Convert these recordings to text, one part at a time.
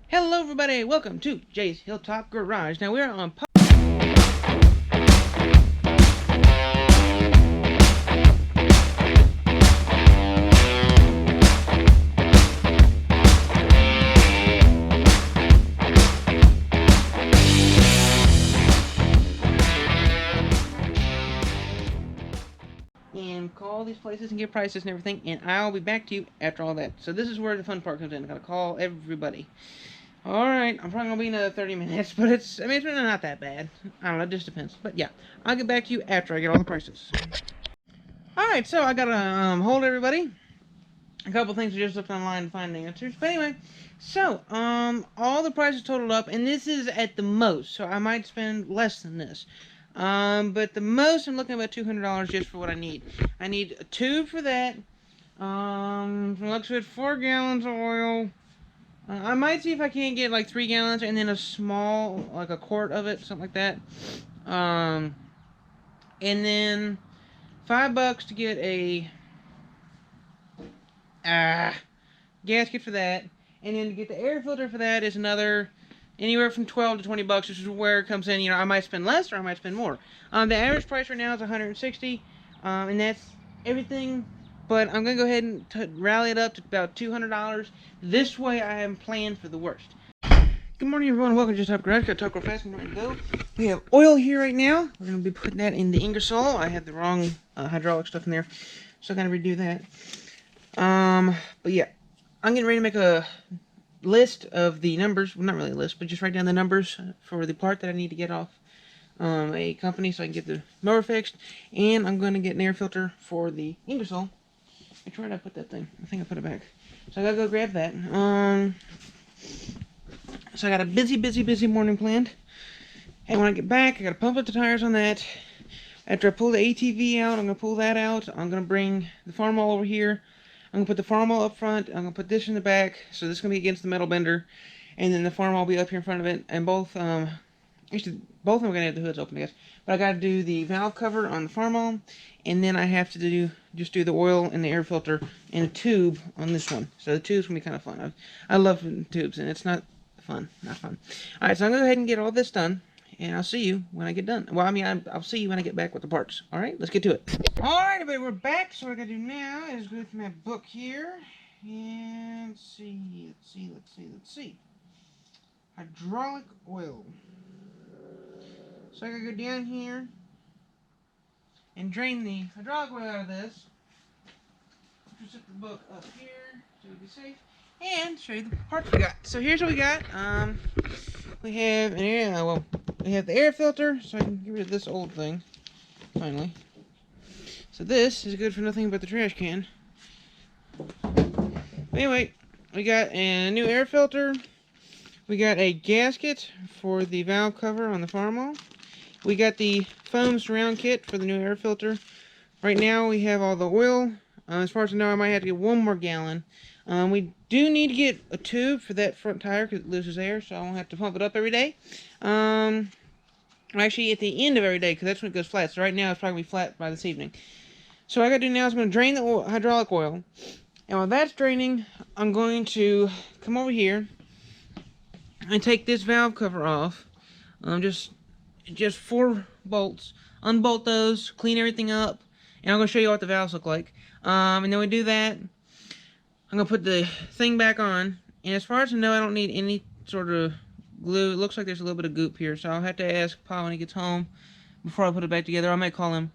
Hello everybody, welcome to Jay's Hilltop Garage. Now we're on and call these places and get prices and everything, and I'll be back to you after all that. So this is where the fun part comes in. I gotta call everybody. Alright, I'm probably gonna be another 30 minutes, but it's really not that bad. I don't know, it just depends. But yeah, I'll get back to you after I get all the prices. Alright, so I gotta hold everybody. A couple things I just looked online to find the answers. But anyway, so, all the prices totaled up, and this is at the most, so I might spend less than this. But the most, I'm looking at about $200 just for what I need. I need a tube for that. From looks of it, 4 gallons of oil. I might see if I can't get like 3 gallons, and then a small, like a quart of it, something like that. And then $5 to get a gasket for that, and then to get the air filter for that is another anywhere from 12 to 20 bucks. This is where it comes in. You know, I might spend less or I might spend more. The average price right now is 160, and that's everything. But I'm gonna go ahead and rally it up to about $200. This way, I am planned for the worst. Good morning, everyone. Welcome to Just Top Garage. Got to talk real fast and ready to go. We have oil here right now. We're gonna be putting that in the Ingersoll. I had the wrong hydraulic stuff in there, so I gotta redo that. But yeah, I'm getting ready to make a list of the numbers. Well, not really a list, but just write down the numbers for the part that I need to get off a company so I can get the mower fixed. And I'm going to get an air filter for the Ingersoll. Where did I put that thing? I think I put it back. So I gotta go grab that. So I got a busy morning planned. And when I get back, I gotta pump up the tires on that. After I pull the ATV out, I'm gonna pull that out. I'm gonna bring the Farmall over here. I'm gonna put the Farmall up front. I'm gonna put this in the back. So this is gonna be against the metal bender, and then the Farmall will be up here in front of it. And both, actually, both of them are gonna have the hoods open, I guess. But I gotta do the valve cover on the Farmall, and then I have to do the oil and the air filter and a tube on this one. So the tube's gonna be kind of fun. I love tubes, and it's not fun. All right, so I'm gonna go ahead and get all this done. And I'll see you when I get done. Well, I mean, I'll see you when I get back with the parts. All right, let's get to it. All right, everybody, we're back. So what I gotta do now is go through my book here and let's see. Hydraulic oil. So I gotta go down here and drain the hydraulic oil out of this. Just set the book up here so we be safe, and show you the parts we got. So here's what we got. We have an air. We have the air filter, so I can get rid of this old thing. Finally. So this is good for nothing but the trash can. But anyway, we got a new air filter. We got a gasket for the valve cover on the Farmall. We got the foam surround kit for the new air filter. Right now we have all the oil. As far as I know, I might have to get 1 more gallon. We do need to get a tube for that front tire because it loses air, so I won't have to pump it up every day. Actually, at the end of every day, because that's when it goes flat. So right now, it's probably going to be flat by this evening. So what I got to do now is I'm going to drain the hydraulic oil. And while that's draining, I'm going to come over here and take this valve cover off. Just 4 bolts. Unbolt those, clean everything up, and I'm going to show you what the valves look like. And then we do that. I'm going to put the thing back on. And as far as I know, I don't need any sort of glue. It looks like there's a little bit of goop here, so I'll have to ask Pa when he gets home before I put it back together. I might call him.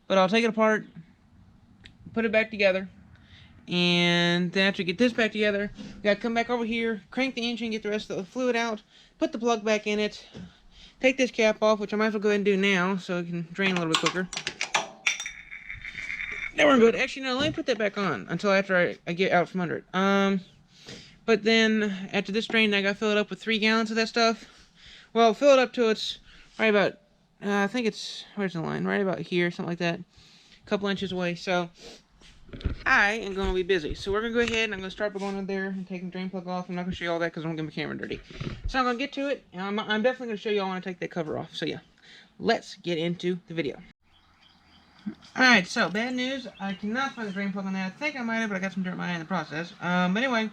But I'll take it apart, put it back together, and then after I get this back together, we gotta come back over here, crank the engine, get the rest of the fluid out, put the plug back in it, take this cap off, which I might as well go ahead and do now so it can drain a little bit quicker. Now we're good. Actually, no, let me put that back on until after I get out from under it. But then after this drain, I gotta fill it up with 3 gallons of that stuff. Well, fill it up to it's right about, I think it's, where's the line? Right about here, something like that. A couple inches away. So I am going to be busy. So we're going to go ahead and I'm going to start by going in there and taking the drain plug off. I'm not going to show you all that because I'm going to get my camera dirty. So I'm going to get to it, and I'm definitely going to show you all when I take that cover off. So yeah, let's get into the video. Alright, so bad news. I cannot find the drain plug on there. I think I might have, but I got some dirt in my eye in the process. But anyway,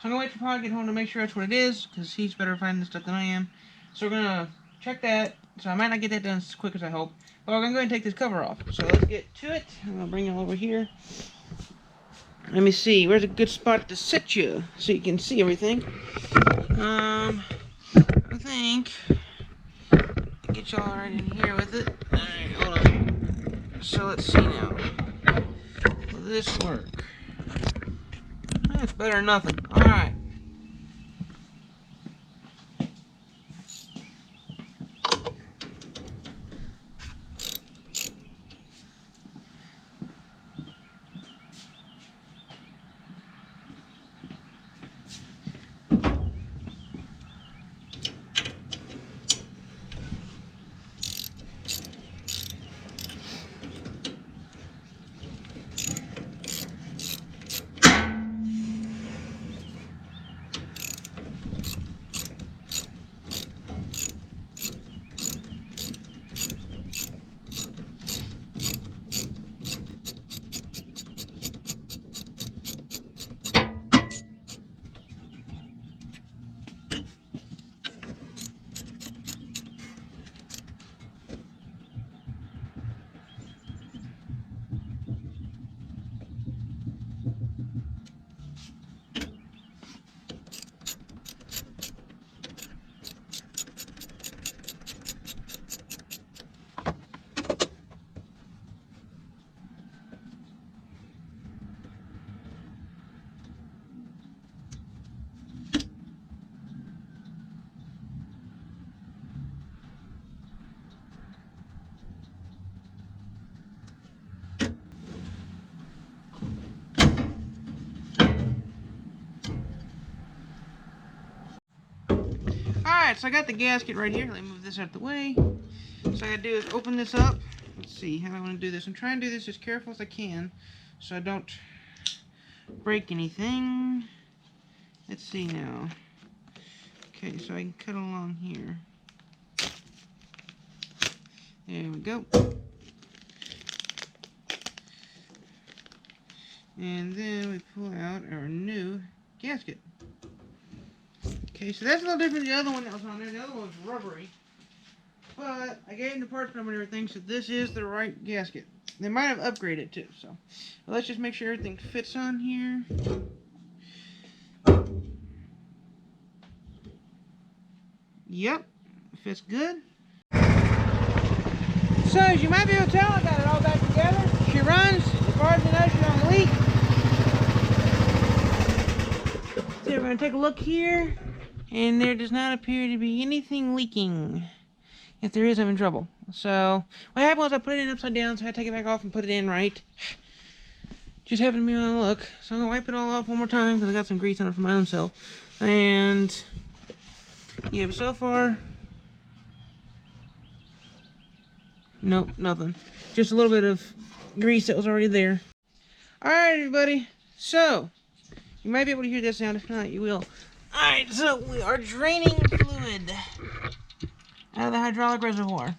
I'm gonna wait for Paul to get home to make sure that's what it is, because he's better at finding this stuff than I am. So we're gonna check that. So I might not get that done as quick as I hope. But we're gonna go ahead and take this cover off. So let's get to it. I'm gonna bring it over here. Let me see, where's a good spot to sit you so you can see everything? I think I'll get y'all right in here with it. Alright, hold on. So let's see now. Will this work? That's better than nothing. Alright. Alright, so I got the gasket right here. Let me move this out of the way. So I gotta do is open this up. Let's see how I want to do this. I'm trying to do this as careful as I can so I don't break anything. Let's see now. Okay, so I can cut along here. There we go. And then we pull out our new gasket. Okay, so that's a little different than the other one that was on there. The other one was rubbery. But I gave them the parts number and everything, so this is the right gasket. They might have upgraded too, so well, let's just make sure everything fits on here. Yep, fits good. So as you might be able to tell, I got it all back together. She runs as far as the know she don't leak. So we're going to take a look here, and there does not appear to be anything leaking. If there is, I'm in trouble. So what happened was I put it in upside down, so I had to take it back off and put it in right. Just happened to be on a look. So I'm going to wipe it all off one more time because I got some grease on it for my own self. And yeah, but so far, nope, nothing. Just a little bit of grease that was already there. Alright, everybody. So, you might be able to hear that sound. If not, you will. Alright, so we are draining fluid out of the hydraulic reservoir.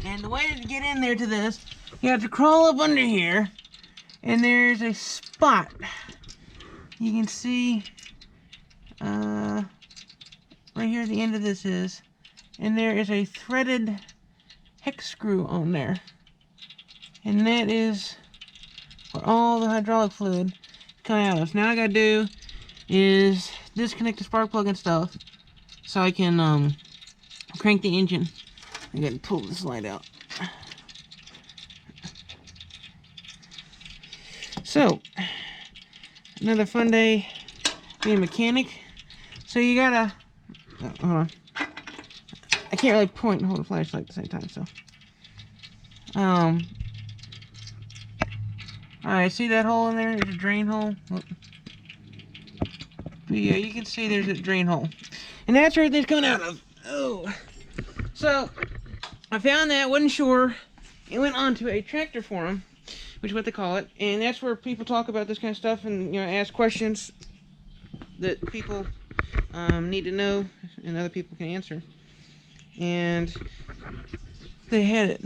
And the way to get in there to this, you have to crawl up under here. And there's a spot. You can see right here at the end of this is. And there is a threaded hex screw on there. And that is where all the hydraulic fluid is coming out of. So now all I gotta do is disconnect the spark plug and stuff so I can crank the engine. I gotta pull this light out. So, another fun day being a mechanic. So you gotta, hold on. I can't really point and hold a flashlight at the same time, so. Alright, see that hole in there? There's a drain hole. But yeah, you can see there's a drain hole. And that's where everything's coming out of. Oh. So, I found that, wasn't sure. It went onto a tractor forum, which is what they call it. And that's where people talk about this kind of stuff and, you know, ask questions that people need to know and other people can answer. And they had it.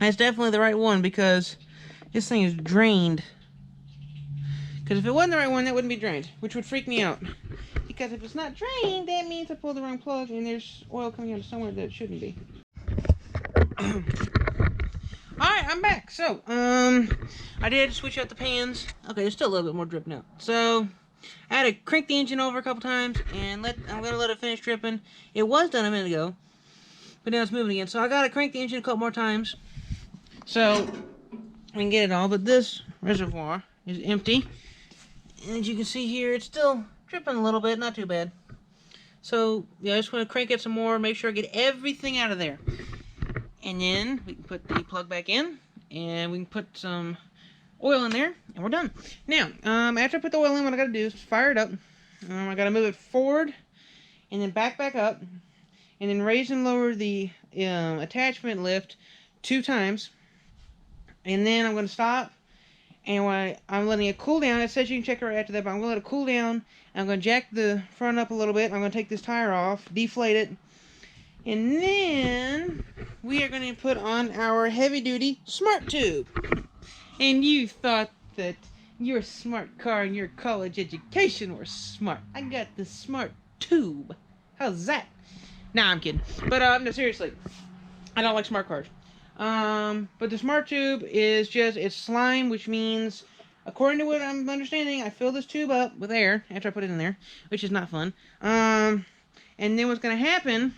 That's definitely the right one because this thing is drained. Because if it wasn't the right one, that wouldn't be drained, which would freak me out. Because if it's not drained, that means I pulled the wrong plug and there's oil coming out of somewhere that it shouldn't be. Alright, I'm back. So, I did switch out the pans. Okay, there's still a little bit more dripping out. So, I had to crank the engine over a couple times and I'm gonna let it finish dripping. It was done a minute ago, but now it's moving again. So I gotta crank the engine a couple more times so we can get it all. But this reservoir is empty. And as you can see here, it's still dripping a little bit, not too bad. So, yeah, I just want to crank it some more, make sure I get everything out of there. And then we can put the plug back in, and we can put some oil in there, and we're done. Now, after I put the oil in, what I got to do is fire it up. I got to move it forward, and then back up, and then raise and lower the attachment lift 2 times. And then I'm going to stop. And when I'm letting it cool down, it says you can check it right after that, but I'm going to let it cool down. I'm going to jack the front up a little bit. I'm going to take this tire off, deflate it. And then we are going to put on our heavy-duty smart tube. And you thought that your smart car and your college education were smart. I got the smart tube. How's that? Nah, I'm kidding. But no, seriously, I don't like smart cars. But the smart tube is just, it's slime, which means, according to what I'm understanding, I fill this tube up with air after I put it in there, which is not fun. And then what's going to happen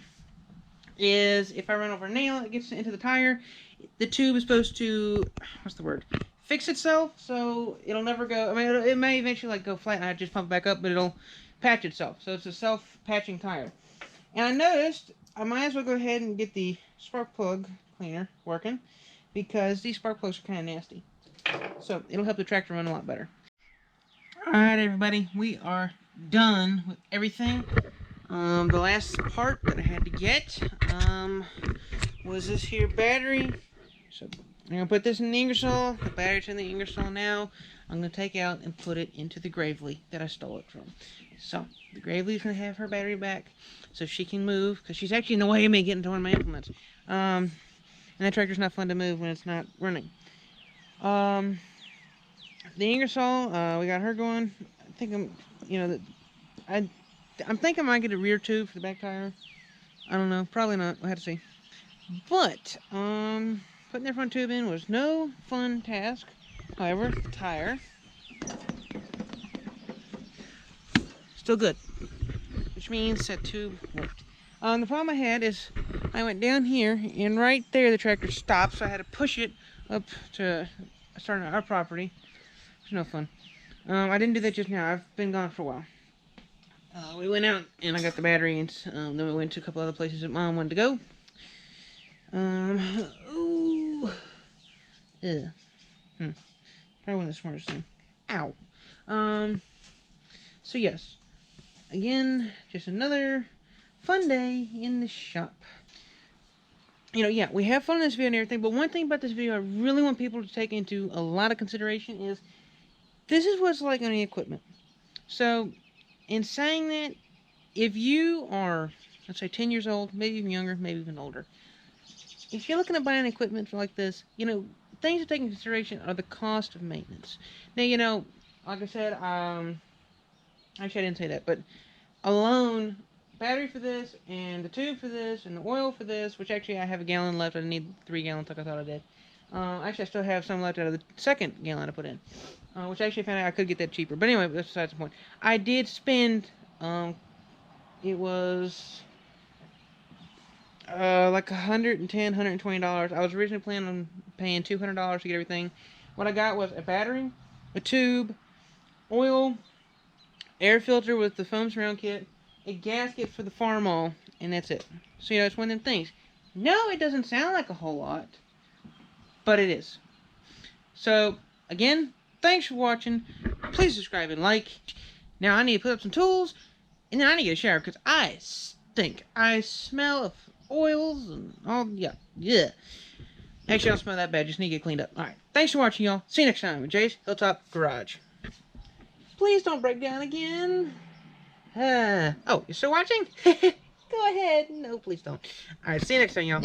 is if I run over a nail, it gets into the tire. The tube is supposed to, what's the word? Fix itself, so it'll never go, I mean, it may eventually like go flat and I just pump it back up, but it'll patch itself. So it's a self-patching tire. And I noticed I might as well go ahead and get the spark plug cleaner working because these spark plugs are kind of nasty. So it'll help the tractor run a lot better. Alright everybody, we are done with everything. The last part that I had to get was this here battery. So I'm going to put this in the Ingersoll. The battery's in the Ingersoll now. I'm going to take out and put it into the Gravely that I stole it from. So the Gravely's going to have her battery back so she can move because she's actually in the way of me getting to one of my implements. And that tractor's not fun to move when it's not running. The Ingersoll, we got her going. I think I'm thinking I might get a rear tube for the back tire. I don't know, probably not. We'll have to see. But putting their front tube in was no fun task. However, the tire still good, which means that tube worked. The problem I had is I went down here, and right there the tractor stopped, so I had to push it up to start on our property. It's no fun. I didn't do that just now. I've been gone for a while. We went out, and I got the battery, and then we went to a couple other places that Mom wanted to go. Ooh. Ugh. Probably one of the smartest thing. Ow. So yes. Again, just another fun day in the shop. You know, yeah, we have fun in this video and everything, but one thing about this video I really want people to take into a lot of consideration is this is what's like on the equipment. So, in saying that, if you are, let's say 10 years old, maybe even younger, maybe even older, if you're looking at buying equipment like this, you know, things to take into consideration are the cost of maintenance. Now, you know, like I said, actually I didn't say that, but alone, battery for this, and the tube for this, and the oil for this, which actually I have a gallon left. I didn't need 3 gallons like I thought I did. Actually, I still have some left out of the second gallon I put in, which I actually found out I could get that cheaper. But anyway, that's besides the point. I did spend, it was like $110, $120. I was originally planning on paying $200 to get everything. What I got was a battery, a tube, oil, air filter with the foam surround kit, a gasket for the Farmall, and that's it. So, you know, it's one of them things. No, it doesn't sound like a whole lot, but it is. So, again, thanks for watching. Please subscribe and like. Now, I need to put up some tools, and then I need to get a shower, because I stink. I smell of oils and all, yeah. Actually, I don't smell that bad. Just need to get cleaned up. Alright, thanks for watching, y'all. See you next time with Jay's Hilltop Garage. Please don't break down again. Oh, you're still watching? Go ahead. No, please don't. Alright, see you next time, y'all.